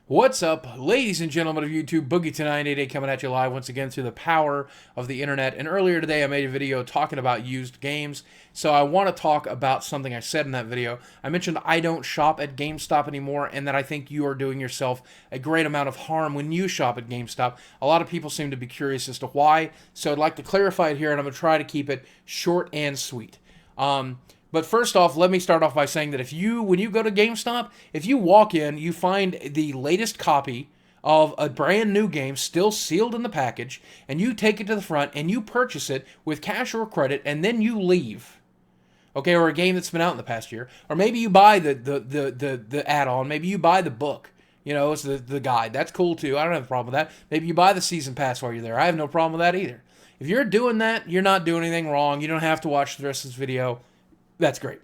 What's up, ladies and gentlemen of YouTube? Boogie988 coming at you live once again through the power of the internet. And earlier today, I made a video talking about used games. So I want to talk about something I said in that video. I mentioned I don't shop at GameStop anymore, and that I think you are doing yourself a great amount of harm when you shop at GameStop. A lot of people seem to be curious as to why. So I'd like to clarify it here, and I'm going to try to keep it short and sweet. But first off, let me start off by saying that when you go to GameStop, if you walk in, you find the latest copy of a brand new game still sealed in the package, and you take it to the front and you purchase it with cash or credit, and then you leave. Okay, or a game that's been out in the past year, or maybe you buy the add-on, maybe you buy the book. You know, it's the guide. That's cool too. I don't have a problem with that. Maybe you buy the season pass while you're there. I have no problem with that either. If you're doing that, you're not doing anything wrong. You don't have to watch the rest of this video. That's great.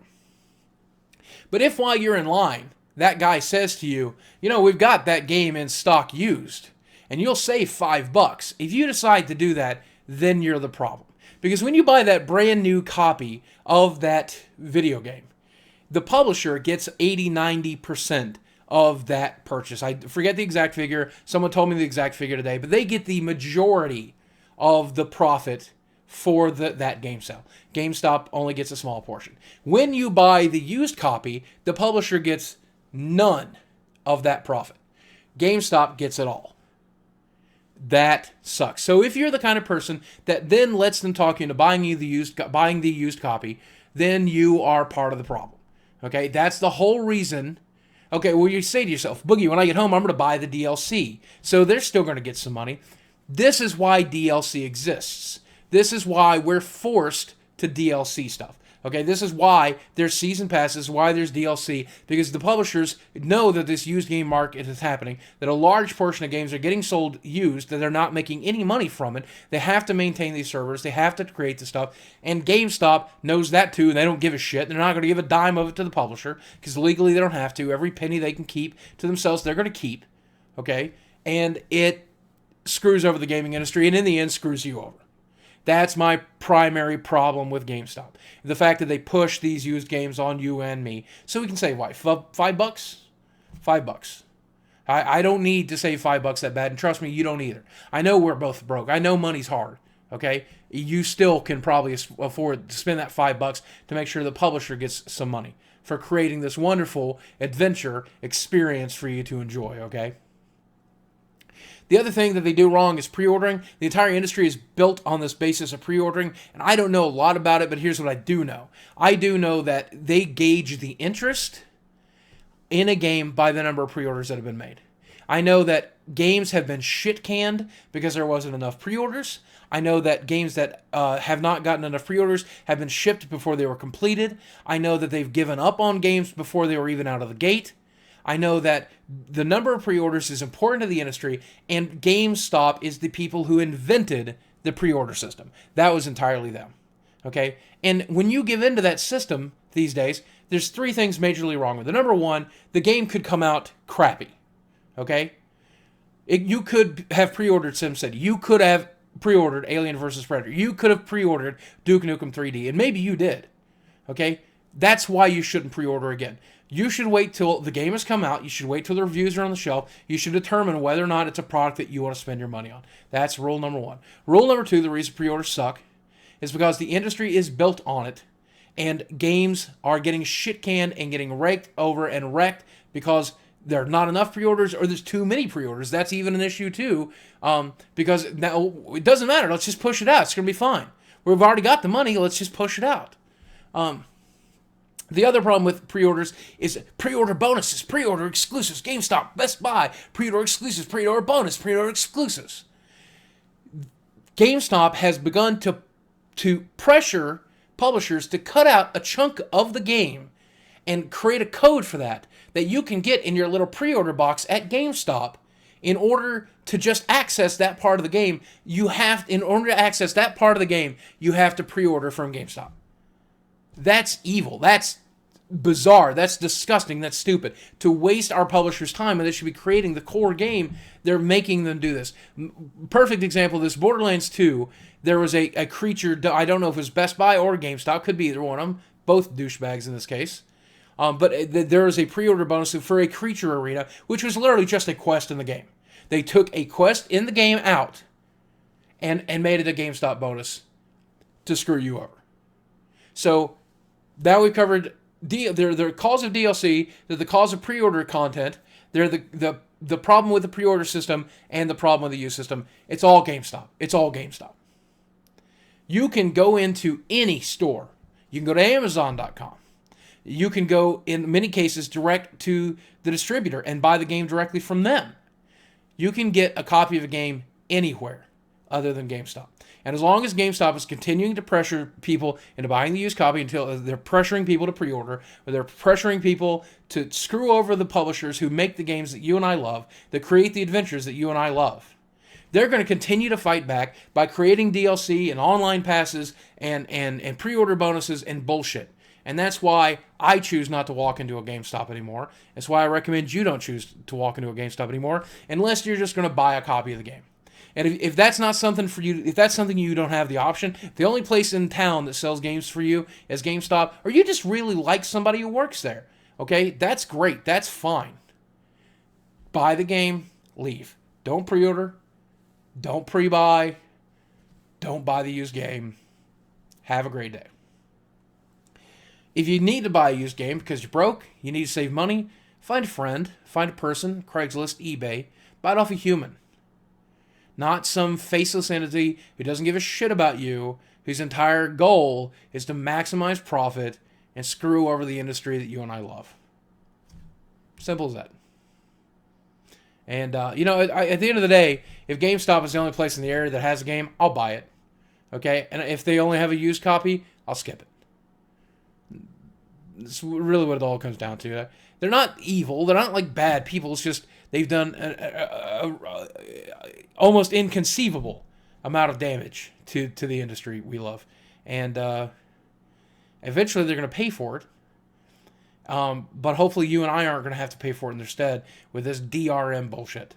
But if while you're in line, that guy says to you, you know, we've got that game in stock used, and you'll save $5. If you decide to do that, then you're the problem. Because when you buy that brand new copy of that video game, the publisher gets 80-90% of that purchase. I forget the exact figure. Someone told me the exact figure today, but they get the majority of the profit for that game sale. GameStop only gets a small portion. When you buy the used copy, the publisher gets none of that profit. GameStop gets it all. That sucks. So if you're the kind of person that then lets them talk you into buying the used copy, then you are part of the problem. Okay, that's the whole reason. Okay, well, you say to yourself, Boogie, when I get home, I'm going to buy the DLC. So they're still going to get some money. This is why DLC exists. This is why we're forced to DLC stuff. Okay, this is why there's season passes, why there's DLC, because the publishers know that this used game market is happening, that a large portion of games are getting sold used, that they're not making any money from it. They have to maintain these servers, they have to create the stuff, and GameStop knows that too, and they don't give a shit. They're not going to give a dime of it to the publisher, because legally they don't have to. Every penny they can keep to themselves, they're going to keep. Okay, and it screws over the gaming industry, and in the end, screws you over. That's my primary problem with GameStop. The fact that they push these used games on you and me. So we can save, what, $5? $5. I don't need to save $5 that bad, and trust me, you don't either. I know we're both broke. I know money's hard, okay? You still can probably afford to spend that $5 to make sure the publisher gets some money for creating this wonderful adventure experience for you to enjoy, okay? The other thing that they do wrong is pre-ordering. The entire industry is built on this basis of pre-ordering, and I don't know a lot about it, but here's what I do know. I do know that they gauge the interest in a game by the number of pre-orders that have been made. I know that games have been shit-canned because there wasn't enough pre-orders. I know that games that have not gotten enough pre-orders have been shipped before they were completed. I know that they've given up on games before they were even out of the gate. I know that the number of pre-orders is important to the industry, and GameStop is the people who invented the pre-order system. That was entirely them. Okay? And when you give into that system these days, there's three things majorly wrong with it. Number one, the game could come out crappy. Okay? You could have pre-ordered SimCity. You could have pre-ordered Alien vs. Predator. You could have pre-ordered Duke Nukem 3D, and maybe you did. Okay? That's why you shouldn't pre-order again. You should wait till the game has come out. You should wait till the reviews are on the shelf. You should determine whether or not it's a product that you want to spend your money on. That's rule number one. Rule number two, the reason pre-orders suck is because the industry is built on it, and games are getting shit-canned and getting raked over and wrecked because there are not enough pre-orders or there's too many pre-orders. That's even an issue too, because now it doesn't matter. Let's just push it out. It's going to be fine. We've already got the money. Let's just push it out. The other problem with pre-orders is pre-order bonuses, pre-order exclusives, GameStop, Best Buy, pre-order exclusives, pre-order bonus, pre-order exclusives. GameStop has begun to pressure publishers to cut out a chunk of the game and create a code for that you can get in your little pre-order box at GameStop. In order to just access that part of the game, in order to access that part of the game, you have to pre-order from GameStop. That's evil. That's bizarre. That's disgusting. That's stupid. To waste our publishers' time when they should be creating the core game, they're making them do this. Perfect example of this, Borderlands 2, there was a creature, I don't know if it was Best Buy or GameStop, could be either one of them, both douchebags in this case, But there is a pre-order bonus for a creature arena, which was literally just a quest in the game. They took a quest in the game out and made it a GameStop bonus to screw you over. So now we've covered they're the cause of DLC, they're the cause of pre-order content, they're the problem with the pre-order system and the problem with the use system. It's all GameStop. It's all GameStop. You can go into any store. You can go to Amazon.com. You can go, in many cases, direct to the distributor and buy the game directly from them. You can get a copy of a game anywhere other than GameStop. And as long as GameStop is continuing to pressure people into buying the used copy until they're pressuring people to pre-order, or they're pressuring people to screw over the publishers who make the games that you and I love, that create the adventures that you and I love, they're going to continue to fight back by creating DLC and online passes and pre-order bonuses and bullshit. And that's why I choose not to walk into a GameStop anymore. That's why I recommend you don't choose to walk into a GameStop anymore unless you're just going to buy a copy of the game. And if that's not something for you, if that's something you don't have the option, the only place in town that sells games for you is GameStop, or you just really like somebody who works there, okay? That's great. That's fine. Buy the game, leave. Don't pre-order. Don't pre-buy. Don't buy the used game. Have a great day. If you need to buy a used game because you're broke, you need to save money, find a friend, find a person, Craigslist, eBay, buy it off a human. Not some faceless entity who doesn't give a shit about you, whose entire goal is to maximize profit and screw over the industry that you and I love. Simple as that. And, at the end of the day, if GameStop is the only place in the area that has a game, I'll buy it. Okay? And if they only have a used copy, I'll skip it. That's really what it all comes down to. They're not evil. They're not like bad people. It's just they've done a almost inconceivable amount of damage to the industry we love. And eventually they're going to pay for it. But hopefully you and I aren't going to have to pay for it in their stead with this DRM bullshit.